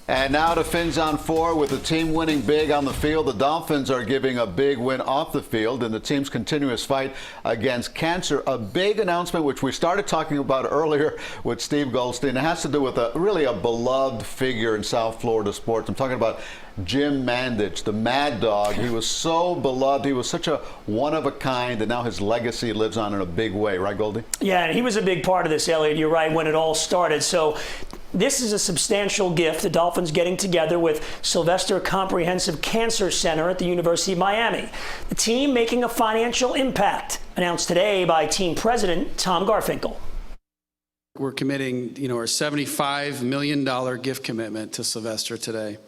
And now to Fins on 4 with the team winning big on the field. The Dolphins are giving a big win off the field in the team's continuous fight against cancer. A big announcement which we started talking about earlier with Steve Goldstein. It has to do with really a beloved figure in South Florida sports. I'm talking about Jim Mandich, the Mad Dog. He was so beloved. He was such a one-of-a-kind, and now his legacy lives on in a big way. Right, Goldie? Yeah, and he was a big part of this, Elliot. You're right, when it all started. So this is a substantial gift. The Dolphins getting together with Sylvester Comprehensive Cancer Center at the University of Miami. The team making a financial impact, announced today by team president Tom Garfinkel. We're committing, our $75 million gift commitment to Sylvester today.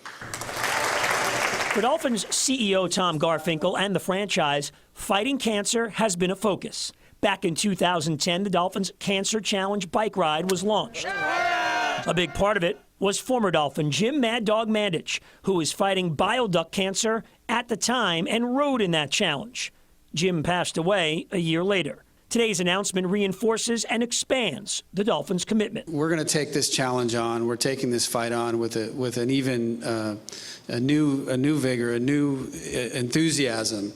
For Dolphins CEO Tom Garfinkel and the franchise, fighting cancer has been a focus. Back in 2010, the Dolphins Cancer Challenge bike ride was launched. A big part of it was former Dolphin Jim Mad Dog Mandich, who was fighting bile duct cancer at the time and rode in that challenge. Jim passed away a year later. Today's announcement reinforces and expands the Dolphins' commitment. We're going to take this challenge on. We're taking this fight on with an even a new vigor, a new enthusiasm.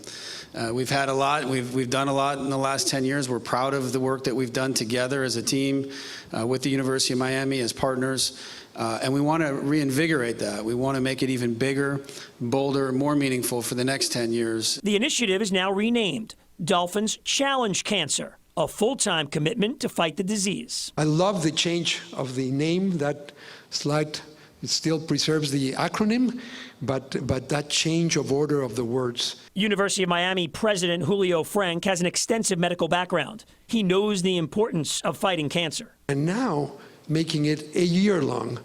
We've had a lot. We've done a lot in the last 10 years. We're proud of the work that we've done together as a team with the University of Miami as partners. And we want to reinvigorate that. We want to make it even bigger, bolder, more meaningful for the next 10 years. The initiative is now renamed Dolphins Challenge Cancer, a full-time commitment to fight the disease. I love the change of the name. That slide, it still preserves the acronym, but that change of order of the words. University of Miami President Julio Frank has an extensive medical background. He knows the importance of fighting cancer. And now, making it a year long,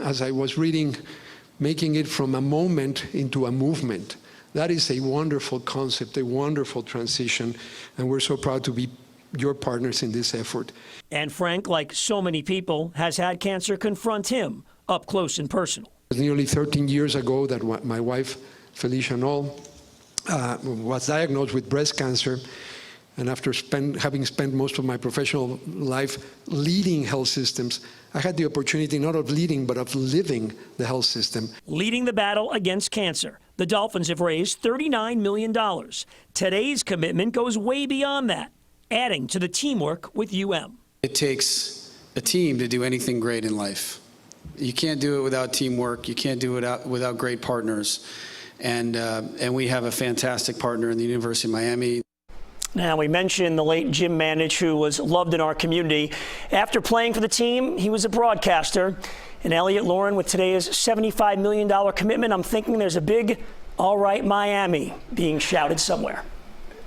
as I was reading, making it from a moment into a movement. That is a wonderful concept, a wonderful transition, and we're so proud to be your partners in this effort. And Frank, like so many people, has had cancer confront him up close and personal. It was nearly 13 years ago that my wife, Felicia Knoll, was diagnosed with breast cancer. And after having spent most of my professional life leading health systems, I had the opportunity not of leading, but of living the health system. Leading the battle against cancer, the Dolphins have raised $39 million. Today's commitment goes way beyond that, adding to the teamwork with UM. It takes a team to do anything great in life. You can't do it without teamwork. You can't do it without great partners. And we have a fantastic partner in the University of Miami. Now, we mentioned the late Jim Mandich, who was loved in our community. After playing for the team, he was a broadcaster. And Elliot, Lauren, with today's $75 million commitment, I'm thinking there's a big "All Right Miami" being shouted somewhere.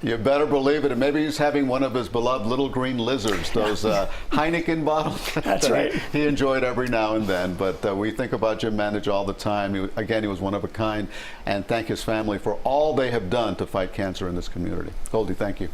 You better believe it. And maybe he's having one of his beloved little green lizards, those Heineken bottles. That's right. He enjoyed every now and then. But we think about Jim Mandich all the time. He was one of a kind. And thank his family for all they have done to fight cancer in this community. Goldie, thank you.